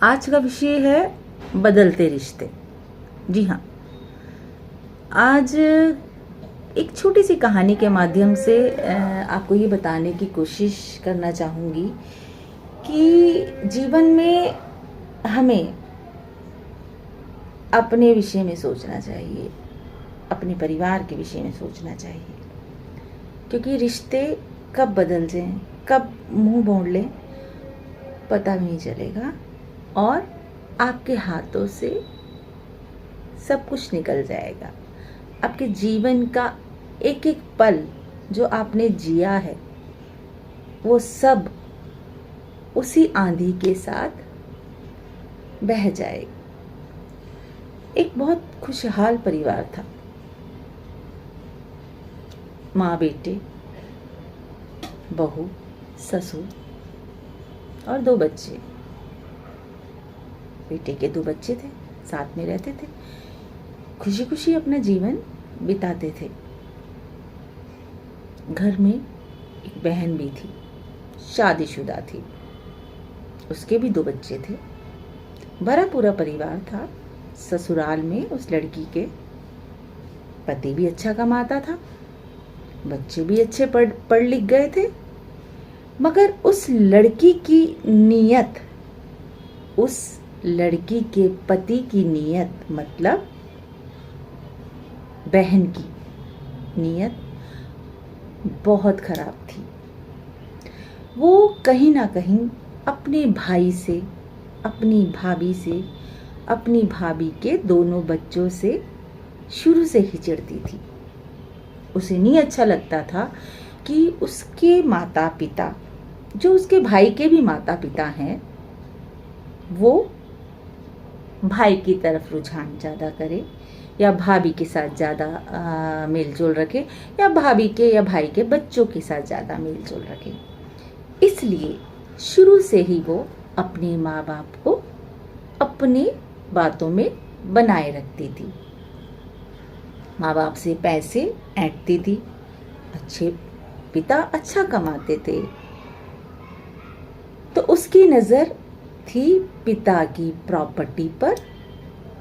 आज का विषय है बदलते रिश्ते। जी हाँ, आज एक छोटी सी कहानी के माध्यम से आपको ये बताने की कोशिश करना चाहूँगी कि जीवन में हमें अपने विषय में सोचना चाहिए, अपने परिवार के विषय में सोचना चाहिए, क्योंकि रिश्ते कब बदल जाएं, कब मुंह मोड़ लें पता भी नहीं चलेगा और आपके हाथों से सब कुछ निकल जाएगा। आपके जीवन का एक एक पल जो आपने जिया है वो सब उसी आंधी के साथ बह जाएगा। एक बहुत खुशहाल परिवार था, माँ बेटे, बहू, ससुर और 2 बच्चे। बेटे के 2 बच्चे थे, साथ में रहते थे, खुशी खुशी अपना जीवन बिताते थे। घर में एक बहन भी थी, शादीशुदा थी, उसके भी 2 बच्चे थे। भरा पूरा परिवार था। ससुराल में उस लड़की के पति भी अच्छा कमाता था, बच्चे भी अच्छे पढ़ लिख गए थे, मगर उस लड़की की नीयत, उस लड़की के पति की नीयत, मतलब बहन की नीयत बहुत खराब थी। वो कहीं ना कहीं अपने भाई से, अपनी भाभी से, अपनी भाभी के दोनों बच्चों से शुरू से ही चिढ़ती थी। उसे नहीं अच्छा लगता था कि उसके माता पिता, जो उसके भाई के भी माता पिता हैं, वो भाई की तरफ रुझान ज़्यादा करे या भाभी के साथ ज़्यादा मेलजोल रखे या भाभी के या भाई के बच्चों के साथ ज़्यादा मेलजोल रखे। इसलिए शुरू से ही वो अपने माँ बाप को अपनी बातों में बनाए रखती थी। माँ बाप से पैसे ऐंठती थी। अच्छे पिता अच्छा कमाते थे तो उसकी नज़र थी पिता की प्रॉपर्टी पर,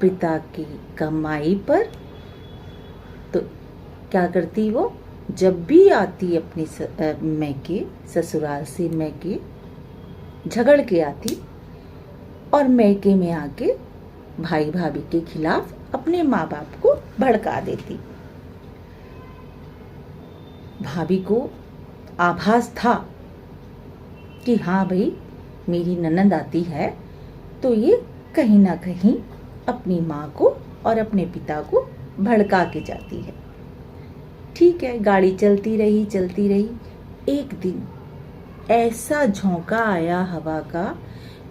पिता की कमाई पर। तो क्या करती वो, जब भी आती अपनी मैके, ससुराल से मैके झगड़ के आती और मैके में आके भाई भाभी के खिलाफ अपने माँ बाप को भड़का देती। भाभी को आभास था कि हाँ भाई, मेरी ननद आती है तो ये कहीं ना कहीं अपनी माँ को और अपने पिता को भड़का के जाती है। ठीक है, गाड़ी चलती रही। एक दिन ऐसा झोंका आया हवा का,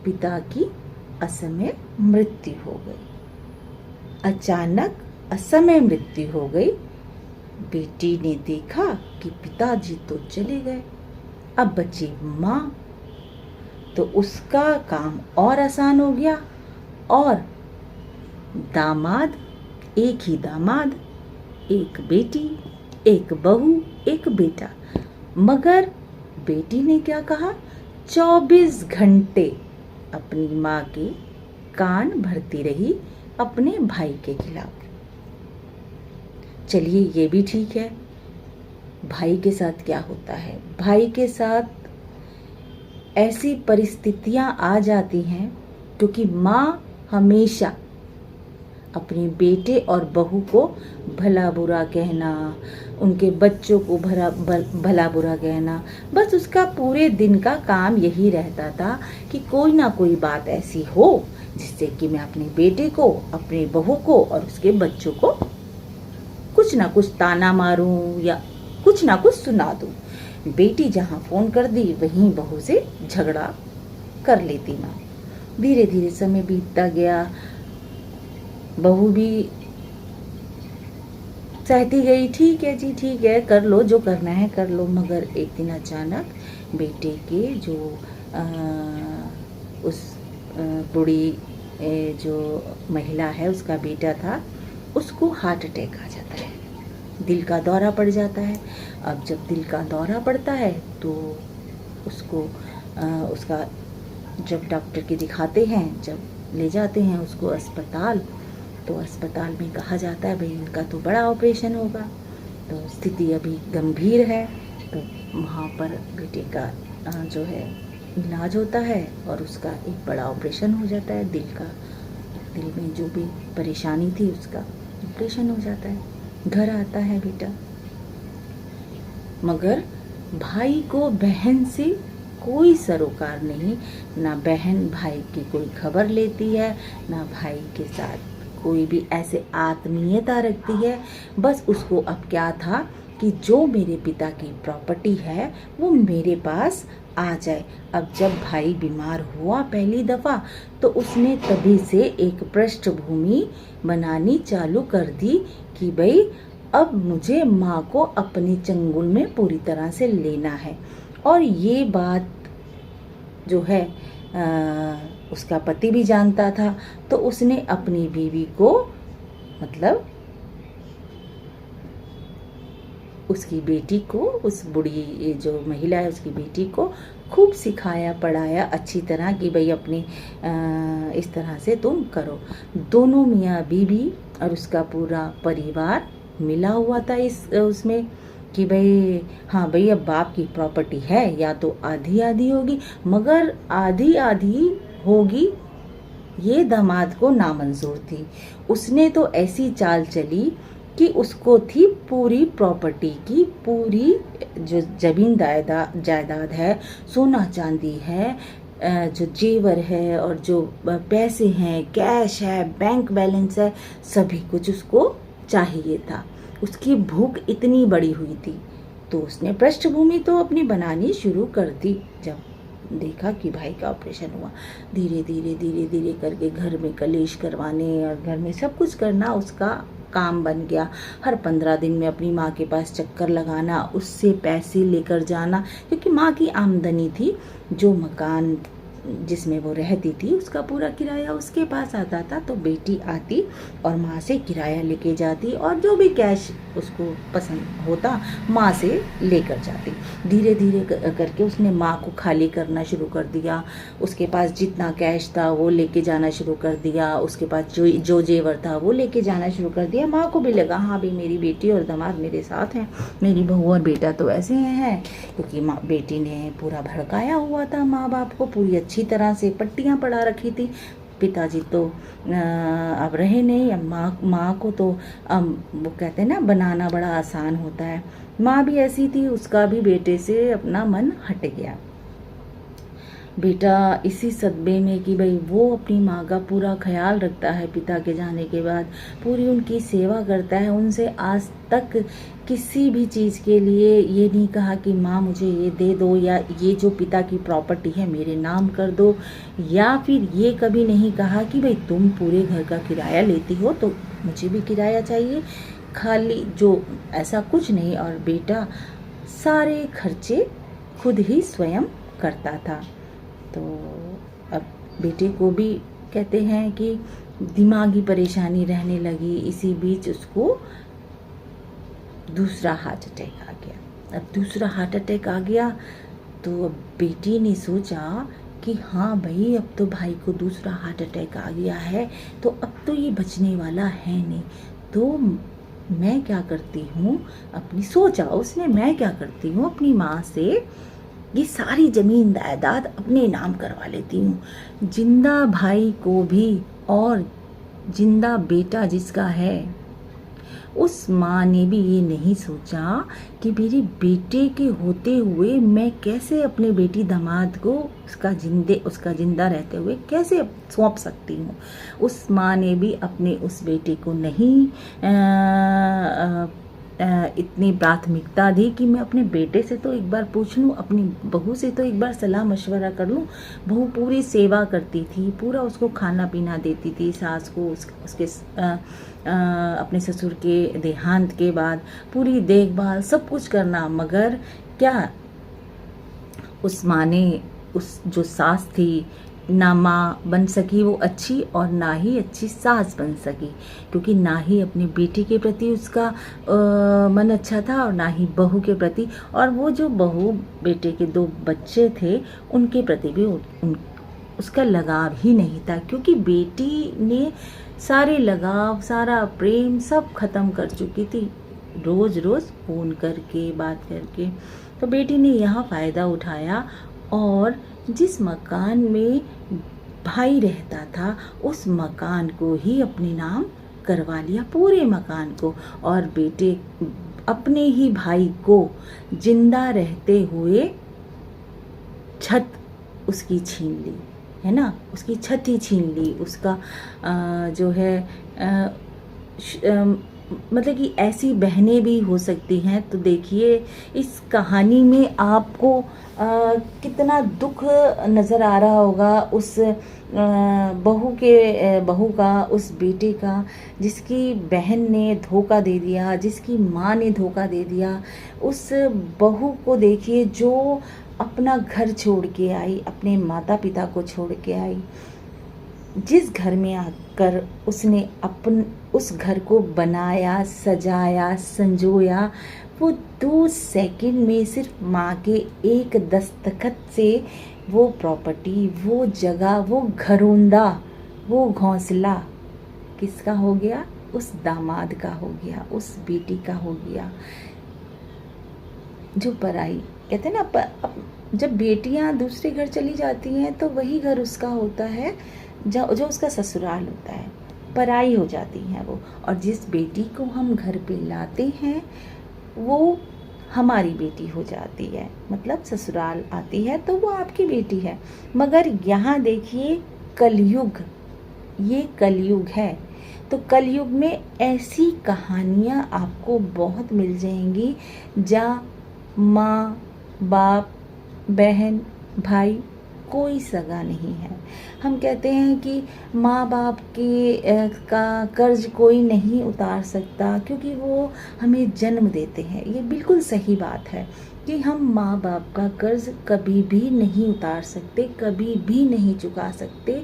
पिता की असमय मृत्यु हो गई। अचानक असमय मृत्यु हो गई। बेटी ने देखा कि पिताजी तो चले गए, अब बची माँ। तो उसका काम और आसान हो गया और दामाद, एक ही दामाद, एक बेटी, एक बहू, एक बेटा। मगर बेटी ने क्या कहा, 24 घंटे अपनी माँ के कान भरती रही अपने भाई के खिलाफ। चलिए ये भी ठीक है। भाई के साथ क्या होता है, भाई के साथ ऐसी परिस्थितियां आ जाती हैं क्योंकि माँ हमेशा अपने बेटे और बहू को भला बुरा कहना, उनके बच्चों को भला बुरा कहना, बस उसका पूरे दिन का काम यही रहता था कि कोई ना कोई बात ऐसी हो जिससे कि मैं अपने बेटे को, अपने बहू को और उसके बच्चों को कुछ ना कुछ ताना मारूं या कुछ ना कुछ सुना दूं। बेटी जहां फोन कर दी वहीं बहू से झगड़ा कर लेती माँ। धीरे धीरे समय बीतता गया, बहू भी सहती गई, ठीक है जी, ठीक है, कर लो जो करना है कर लो। मगर एक दिन अचानक बेटे के जो उस बूढ़ी जो महिला है, उसका बेटा था, उसको हार्ट अटैक आ जाता है, दिल का दौरा पड़ जाता है। अब जब दिल का दौरा पड़ता है तो उसको उसका जब डॉक्टर के दिखाते हैं, जब ले जाते हैं उसको अस्पताल, तो अस्पताल में कहा जाता है भाई इनका तो बड़ा ऑपरेशन होगा, तो स्थिति अभी गंभीर है। तो वहाँ पर बेटे का जो है इलाज होता है और उसका एक बड़ा ऑपरेशन हो जाता है, दिल में जो भी परेशानी थी उसका ऑपरेशन हो जाता है। घर आता है बेटा, मगर भाई को बहन से कोई सरोकार नहीं, ना बहन भाई की कोई खबर लेती है, ना भाई के साथ कोई भी ऐसे आत्मीयता रखती है। बस उसको अब क्या था कि जो मेरे पिता की प्रॉपर्टी है वो मेरे पास आ जाए। अब जब भाई बीमार हुआ पहली दफ़ा, तो उसने तभी से एक पृष्ठभूमि बनानी चालू कर दी कि भाई अब मुझे माँ को अपने चंगुल में पूरी तरह से लेना है। और ये बात जो है उसका पति भी जानता था, तो उसने अपनी बीवी को, मतलब उसकी बेटी को, उस बूढ़ी जो महिला है उसकी बेटी को खूब सिखाया पढ़ाया अच्छी तरह कि भाई अपने इस तरह से तुम करो। दोनों मियाँ बीवी और उसका पूरा परिवार मिला हुआ था उसमें कि भाई हाँ भाई अब बाप की प्रॉपर्टी है, या तो आधी आधी होगी, मगर आधी आधी होगी ये दामाद को नामंजूर थी। उसने तो ऐसी चाल चली कि उसको थी पूरी प्रॉपर्टी की, पूरी जो जमीन जायदाद है, सोना चांदी है, जो जेवर है और जो पैसे हैं, कैश है, बैंक बैलेंस है, सभी कुछ उसको चाहिए था। उसकी भूख इतनी बड़ी हुई थी, तो उसने पृष्ठभूमि तो अपनी बनानी शुरू कर दी। जब देखा कि भाई का ऑपरेशन हुआ, धीरे धीरे करके घर में कलेश करवाने और घर में सब कुछ करना उसका काम बन गया। हर 15 दिन में अपनी माँ के पास चक्कर लगाना, उससे पैसे लेकर जाना, क्योंकि माँ की आमदनी थी, जो मकान जिसमें वो रहती थी उसका पूरा किराया उसके पास आता था। तो बेटी आती और माँ से किराया लेके जाती और जो भी कैश उसको पसंद होता माँ से लेकर जाती। धीरे धीरे करके उसने माँ को खाली करना शुरू कर दिया। उसके पास जितना कैश था वो लेके जाना शुरू कर दिया, उसके पास जो जेवर था वो लेके जाना शुरू कर दिया। माँ को भी लगा हाँ भाई मेरी बेटी और दामाद मेरे साथ हैं, मेरी बहू और बेटा तो ऐसे हैं, क्योंकि माँ बेटी ने पूरा भड़काया हुआ था माँ बाप को, पूरी अच्छी तरह से पट्टियाँ पड़ा रखी थी। पिताजी तो अब रहे नहीं, अब माँ को तो वो कहते हैं ना बनाना बड़ा आसान होता है। माँ भी ऐसी थी, उसका भी बेटे से अपना मन हट गया। बेटा इसी सदमे में कि भाई वो अपनी माँ का पूरा ख्याल रखता है, पिता के जाने के बाद पूरी उनकी सेवा करता है, उनसे आज तक किसी भी चीज़ के लिए ये नहीं कहा कि माँ मुझे ये दे दो, या ये जो पिता की प्रॉपर्टी है मेरे नाम कर दो, या फिर ये कभी नहीं कहा कि भाई तुम पूरे घर का किराया लेती हो तो मुझे भी किराया चाहिए, खाली जो ऐसा कुछ नहीं। और बेटा सारे खर्चे खुद ही स्वयं करता था। तो अब बेटे को भी कहते हैं कि दिमागी परेशानी रहने लगी। इसी बीच उसको दूसरा हार्ट अटैक आ गया। अब दूसरा हार्ट अटैक आ गया तो अब बेटी ने सोचा कि हाँ भाई अब तो भाई को दूसरा हार्ट अटैक आ गया है, तो अब तो ये बचने वाला है नहीं, तो मैं क्या करती हूँ, अपनी सोचा उसने, मैं क्या करती हूँ अपनी माँ से ये सारी ज़मीन जायदाद अपने नाम करवा लेती हूँ, जिंदा भाई को भी और जिंदा बेटा जिसका है। उस माँ ने भी ये नहीं सोचा कि मेरे बेटे के होते हुए मैं कैसे अपने बेटी दामाद को उसका जिंदा रहते हुए कैसे सौंप सकती हूँ। उस माँ ने भी अपने उस बेटे को नहीं इतनी प्राथमिकता दी कि मैं अपने बेटे से तो एक बार पूछ लूँ, अपनी बहू से तो एक बार सलाह मशवरा कर लूँ। बहू पूरी सेवा करती थी, पूरा उसको खाना पीना देती थी, सास को उसके अपने ससुर के देहांत के बाद पूरी देखभाल सब कुछ करना, मगर क्या उस माँ ने, उस जो सास थी, ना माँ बन सकी वो अच्छी और ना ही अच्छी सास बन सकी, क्योंकि ना ही अपने बेटी के प्रति उसका मन अच्छा था और ना ही बहू के प्रति, और वो जो बहू बेटे के 2 बच्चे थे उनके प्रति भी उसका लगाव ही नहीं था, क्योंकि बेटी ने सारे लगाव, सारा प्रेम सब खत्म कर चुकी थी, रोज़ रोज़ फ़ोन करके बात करके। तो बेटी ने यहाँ फ़ायदा उठाया और जिस मकान में भाई रहता था उस मकान को ही अपने नाम करवा लिया, पूरे मकान को। और बेटे अपने ही भाई को जिंदा रहते हुए छत उसकी छीन ली, है ना, उसकी छत ही छीन ली, उसका जो है मतलब कि ऐसी बहनें भी हो सकती हैं। तो देखिए इस कहानी में आपको कितना दुख नज़र आ रहा होगा उस बहू का, उस बेटे का, जिसकी बहन ने धोखा दे दिया, जिसकी माँ ने धोखा दे दिया। उस बहू को देखिए जो अपना घर छोड़ के आई, अपने माता पिता को छोड़ के आई, जिस घर में आकर उसने उस घर को बनाया, सजाया, संजोया, वो 2 सेकंड में सिर्फ माँ के एक दस्तखत से वो प्रॉपर्टी, वो जगह, वो घरौंदा, वो घोंसला किसका हो गया? उस दामाद का हो गया, उस बेटी का हो गया जो पराई। कहते हैं ना, जब बेटियां दूसरे घर चली जाती हैं तो वही घर उसका होता है जो उसका ससुराल होता है, पराई हो जाती हैं वो। और जिस बेटी को हम घर पे लाते हैं वो हमारी बेटी हो जाती है, मतलब ससुराल आती है तो वो आपकी बेटी है। मगर यहाँ देखिए कलयुग, ये कलयुग है। तो कलयुग में ऐसी कहानियाँ आपको बहुत मिल जाएंगी जहाँ माँ बाप, बहन, भाई कोई सगा नहीं है। हम कहते हैं कि माँ बाप का कर्ज कोई नहीं उतार सकता क्योंकि वो हमें जन्म देते हैं। ये बिल्कुल सही बात है कि हम माँ बाप का कर्ज कभी भी नहीं उतार सकते, कभी भी नहीं चुका सकते,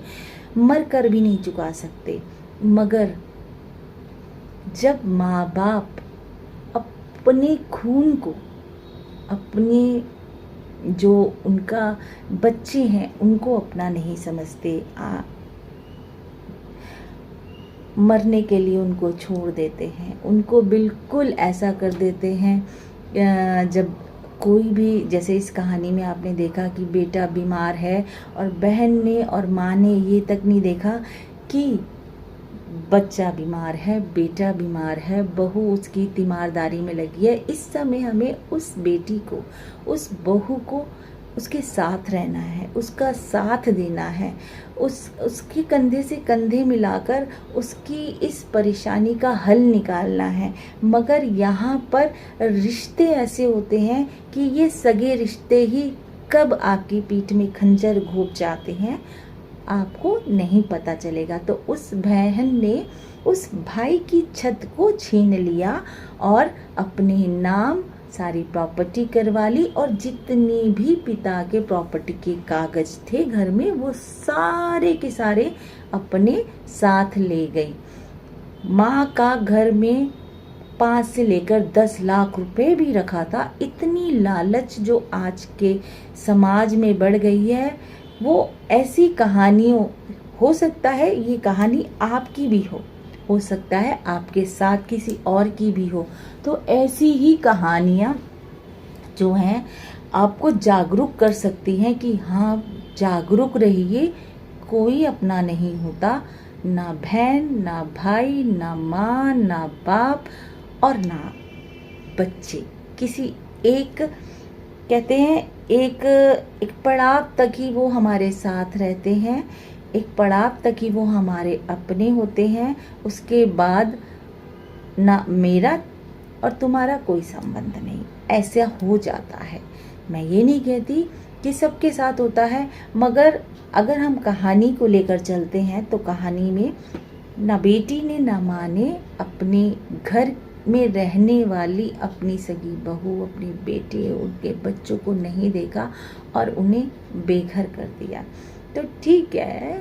मर कर भी नहीं चुका सकते। मगर जब माँ बाप अपने खून को, अपने जो उनका बच्चे हैं उनको अपना नहीं समझते, मरने के लिए उनको छोड़ देते हैं, उनको बिल्कुल ऐसा कर देते हैं। जब कोई भी, जैसे इस कहानी में आपने देखा कि बेटा बीमार है और बहन ने और माँ ने ये तक नहीं देखा कि बच्चा बीमार है, बेटा बीमार है, बहू उसकी तीमारदारी में लगी है। इस समय हमें उस बेटी को, उस बहू को उसके साथ रहना है, उसका साथ देना है, उसके कंधे से कंधे मिलाकर उसकी इस परेशानी का हल निकालना है। मगर यहाँ पर रिश्ते ऐसे होते हैं कि ये सगे रिश्ते ही कब आपकी पीठ में खंजर घोंप जाते हैं आपको नहीं पता चलेगा। तो उस बहन ने उस भाई की छत को छीन लिया और अपने नाम सारी प्रॉपर्टी करवा ली, और जितनी भी पिता के प्रॉपर्टी के कागज थे घर में वो सारे के सारे अपने साथ ले गई। माँ का घर में 5 से लेकर 10 लाख रुपए भी रखा था। इतनी लालच जो आज के समाज में बढ़ गई है, वो ऐसी कहानियों, हो सकता है ये कहानी आपकी भी हो सकता है आपके साथ किसी और की भी हो। तो ऐसी ही कहानियाँ जो हैं आपको जागरूक कर सकती हैं कि हाँ जागरूक रहिए, कोई अपना नहीं होता, ना बहन, ना भाई, ना माँ, ना बाप और ना बच्चे। किसी एक, कहते हैं एक पड़ाव तक ही वो हमारे साथ रहते हैं, एक पड़ाव तक ही वो हमारे अपने होते हैं। उसके बाद ना मेरा और तुम्हारा कोई संबंध नहीं, ऐसा हो जाता है। मैं ये नहीं कहती कि सबके साथ होता है, मगर अगर हम कहानी को लेकर चलते हैं तो कहानी में ना बेटी ने ना माँ ने अपने घर में रहने वाली अपनी सगी बहू, अपने बेटे, उनके बच्चों को नहीं देखा और उन्हें बेघर कर दिया। तो ठीक है,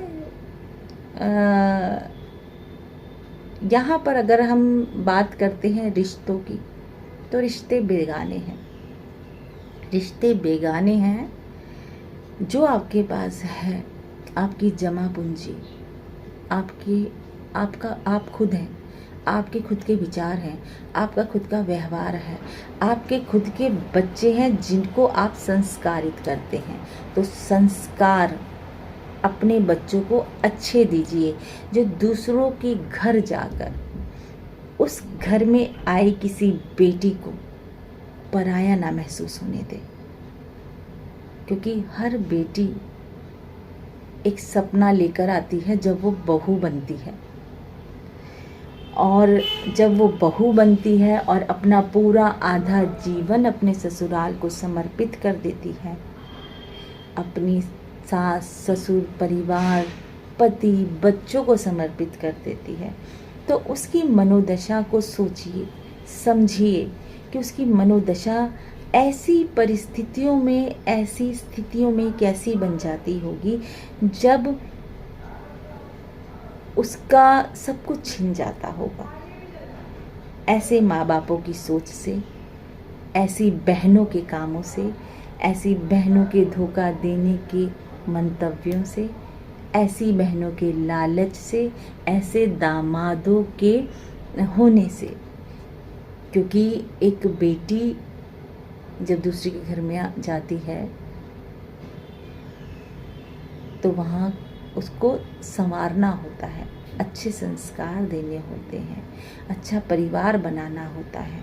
यहाँ पर अगर हम बात करते हैं रिश्तों की, तो रिश्ते बेगाने हैं, रिश्ते बेगाने हैं। जो आपके पास है आपकी जमा पूंजी, आप खुद हैं, आपके खुद के विचार हैं, आपका खुद का व्यवहार है, आपके खुद के बच्चे हैं जिनको आप संस्कारित करते हैं। तो संस्कार अपने बच्चों को अच्छे दीजिए, जो दूसरों के घर जाकर उस घर में आई किसी बेटी को पराया ना महसूस होने दे, क्योंकि हर बेटी एक सपना लेकर आती है जब वो बहू बनती है, और जब वो बहू बनती है और अपना पूरा आधा जीवन अपने ससुराल को समर्पित कर देती है, अपनी सास ससुर परिवार पति बच्चों को समर्पित कर देती है, तो उसकी मनोदशा को सोचिए, समझिए कि उसकी मनोदशा ऐसी परिस्थितियों में, ऐसी स्थितियों में कैसी बन जाती होगी जब उसका सब कुछ छिन जाता होगा। ऐसे माँ बापों की सोच से, ऐसी बहनों के कामों से, ऐसी बहनों के धोखा देने के मंतव्यों से, ऐसी बहनों के लालच से, ऐसे दामादों के होने से। क्योंकि एक बेटी जब दूसरे के घर में जाती है तो वहाँ उसको संवारना होता है, अच्छे संस्कार देने होते हैं, अच्छा परिवार बनाना होता है।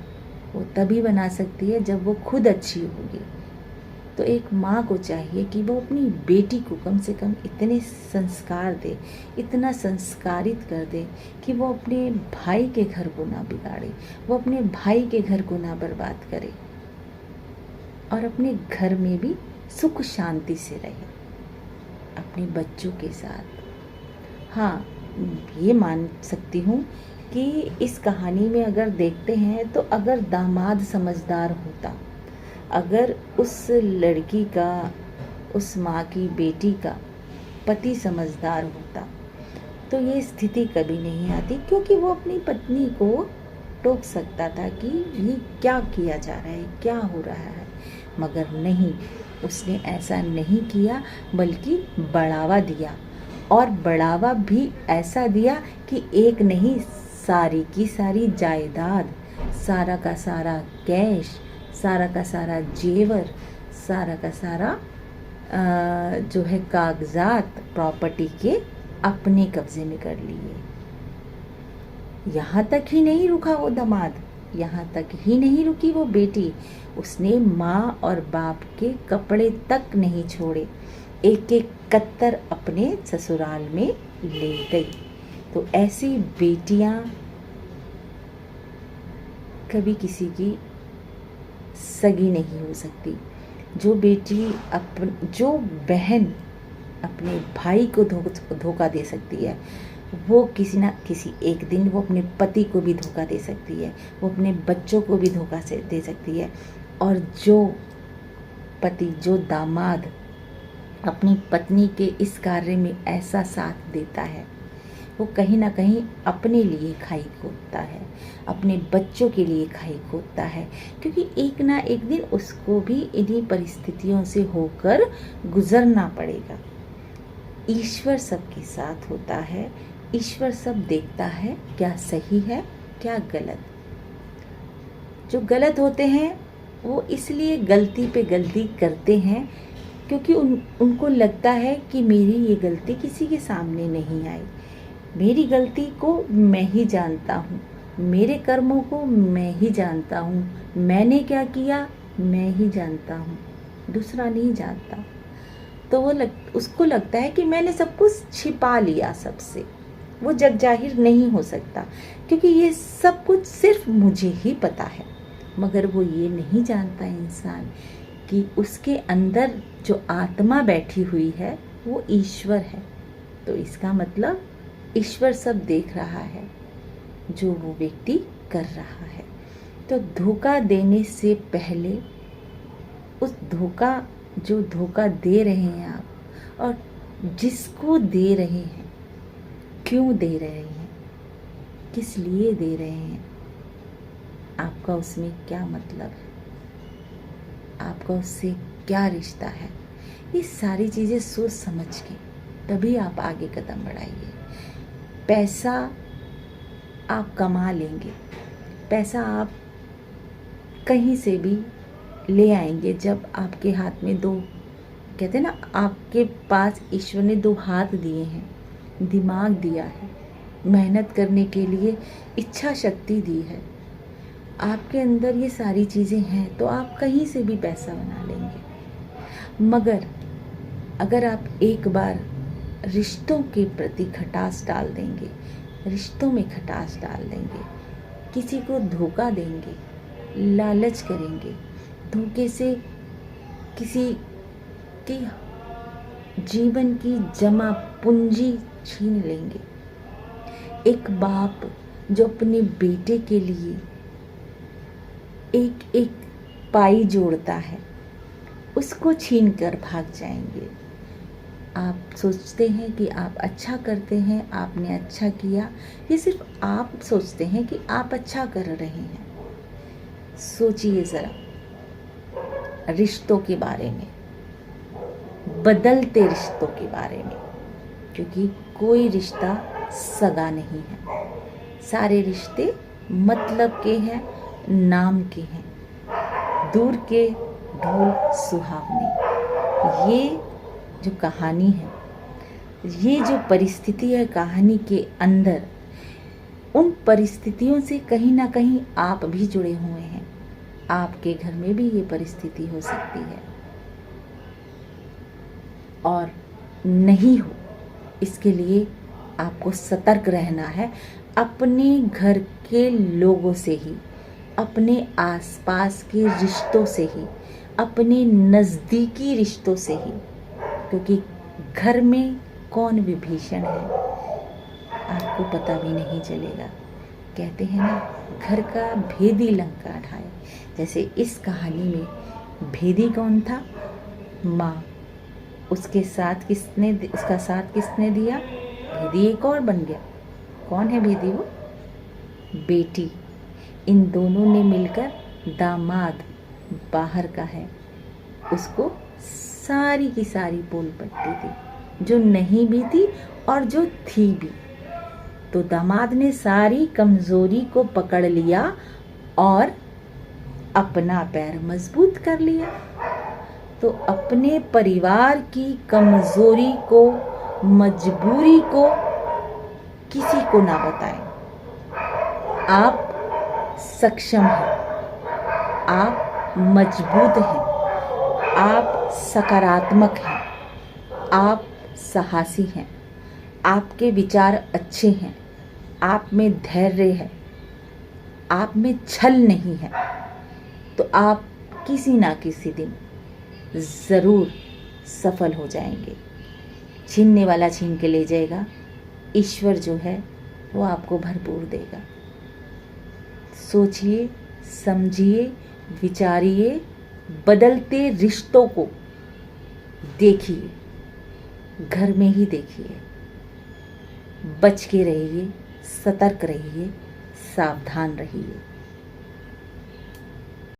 वो तभी बना सकती है जब वो खुद अच्छी होगी। तो एक माँ को चाहिए कि वो अपनी बेटी को कम से कम इतने संस्कार दे, इतना संस्कारित कर दे कि वो अपने भाई के घर को ना बिगाड़े, वो अपने भाई के घर को ना बर्बाद करे, और अपने घर में भी सुख शांति से रहे अपने बच्चों के साथ। हाँ, ये मान सकती हूँ कि इस कहानी में अगर देखते हैं तो अगर दामाद समझदार होता, अगर उस लड़की का, उस माँ की बेटी का पति समझदार होता तो ये स्थिति कभी नहीं आती, क्योंकि वो अपनी पत्नी को टोक सकता था कि ये क्या किया जा रहा है, क्या हो रहा है। मगर नहीं, उसने ऐसा नहीं किया, बल्कि बढ़ावा दिया, और बढ़ावा भी ऐसा दिया कि एक नहीं, सारी की सारी जायदाद, सारा का सारा कैश, सारा का सारा जेवर, सारा का सारा जो है कागजात प्रॉपर्टी के अपने कब्जे में कर लिए। यहाँ तक ही नहीं रुका वो दामाद, यहाँ तक ही नहीं रुकी वो बेटी, उसने माँ और बाप के कपड़े तक नहीं छोड़े, एक एक कत्तर अपने ससुराल में ले गई। तो ऐसी बेटियाँ कभी किसी की सगी नहीं हो सकती। जो बहन अपने भाई को धोखा दे सकती है, वो किसी ना किसी एक दिन वो अपने पति को भी धोखा दे सकती है, वो अपने बच्चों को भी धोखा से दे सकती है। और जो पति, जो दामाद अपनी पत्नी के इस कार्य में ऐसा साथ देता है, वो कहीं ना कहीं अपने लिए खाई खोदता है, अपने बच्चों के लिए खाई खोदता है, क्योंकि एक ना एक दिन उसको भी इन्हीं परिस्थितियों से होकर गुजरना पड़ेगा। ईश्वर सबके साथ होता है, ईश्वर सब देखता है, क्या सही है क्या गलत। जो गलत होते हैं वो इसलिए गलती पे गलती करते हैं क्योंकि उनको लगता है कि मेरी ये गलती किसी के सामने नहीं आई, मेरी गलती को मैं ही जानता हूँ, मेरे कर्मों को मैं ही जानता हूँ, मैंने क्या किया मैं ही जानता हूँ, दूसरा नहीं जानता। तो उसको लगता है कि मैंने सब कुछ छिपा लिया सबसे, वो जग जाहिर नहीं हो सकता, क्योंकि ये सब कुछ सिर्फ मुझे ही पता है। मगर वो ये नहीं जानता इंसान कि उसके अंदर जो आत्मा बैठी हुई है वो ईश्वर है। तो इसका मतलब ईश्वर सब देख रहा है जो वो व्यक्ति कर रहा है। तो धोखा देने से पहले उस जो धोखा दे रहे हैं आप, और जिसको दे रहे हैं, क्यों दे रहे हैं, किस लिए दे रहे हैं, आपका उसमें क्या मतलब है, आपका उससे क्या रिश्ता है, ये सारी चीज़ें सोच समझ के तभी आप आगे कदम बढ़ाइए। पैसा आप कमा लेंगे, पैसा आप कहीं से भी ले आएंगे जब आपके हाथ में दो, कहते हैं ना, आपके पास ईश्वर ने दो हाथ दिए हैं, दिमाग दिया है, मेहनत करने के लिए इच्छा शक्ति दी है, आपके अंदर ये सारी चीज़ें हैं, तो आप कहीं से भी पैसा बना लेंगे। मगर अगर आप एक बार रिश्तों के प्रति खटास डाल देंगे, रिश्तों में खटास डाल देंगे, किसी को धोखा देंगे, लालच करेंगे, धोखे से किसी की जीवन की जमा पूंजी छीन लेंगे। एक बाप जो अपने बेटे के लिए एक एक पाई जोड़ता है, उसको छीन कर भाग जाएंगे। आप सोचते हैं कि आप अच्छा करते हैं, आपने अच्छा किया, ये सिर्फ आप सोचते हैं कि आप अच्छा कर रहे हैं। सोचिए ज़रा रिश्तों के बारे में, बदलते रिश्तों के बारे में, क्योंकि कोई रिश्ता सगा नहीं है, सारे रिश्ते मतलब के हैं, नाम के हैं, दूर के ढोल सुहावने। ये जो कहानी है, ये जो परिस्थिति है कहानी के अंदर, उन परिस्थितियों से कहीं ना कहीं आप भी जुड़े हुए हैं। आपके घर में भी ये परिस्थिति हो सकती है और नहीं हो, इसके लिए आपको सतर्क रहना है। अपने घर के लोगों से ही, अपने आसपास के रिश्तों से ही, अपने नज़दीकी रिश्तों से ही, क्योंकि घर में कौन विभीषण है आपको पता भी नहीं चलेगा। कहते हैं ना, घर का भेदी लंका ढाए। जैसे इस कहानी में भेदी कौन था? माँ। उसका साथ किसने दिया? भेदी एक और बन गया। कौन है भेदी? वो बेटी। इन दोनों ने मिलकर, दामाद बाहर का है, उसको सारी की सारी पोल पट्टी दी, जो नहीं भी थी और जो थी भी। तो दामाद ने सारी कमजोरी को पकड़ लिया और अपना पैर मजबूत कर लिया। तो अपने परिवार की कमजोरी को, मजबूरी को किसी को ना बताएं। आप सक्षम हैं, आप मजबूत हैं, आप सकारात्मक हैं, आप साहसी हैं, आपके विचार अच्छे हैं, आप में धैर्य है, आप में छल नहीं है, तो आप किसी ना किसी दिन ज़रूर सफल हो जाएंगे। छीनने वाला छीन के ले जाएगा, ईश्वर जो है वो आपको भरपूर देगा। सोचिए, समझिए, विचारिए, बदलते रिश्तों को देखिए, घर में ही देखिए। बच के रहिए, सतर्क रहिए, सावधान रहिए।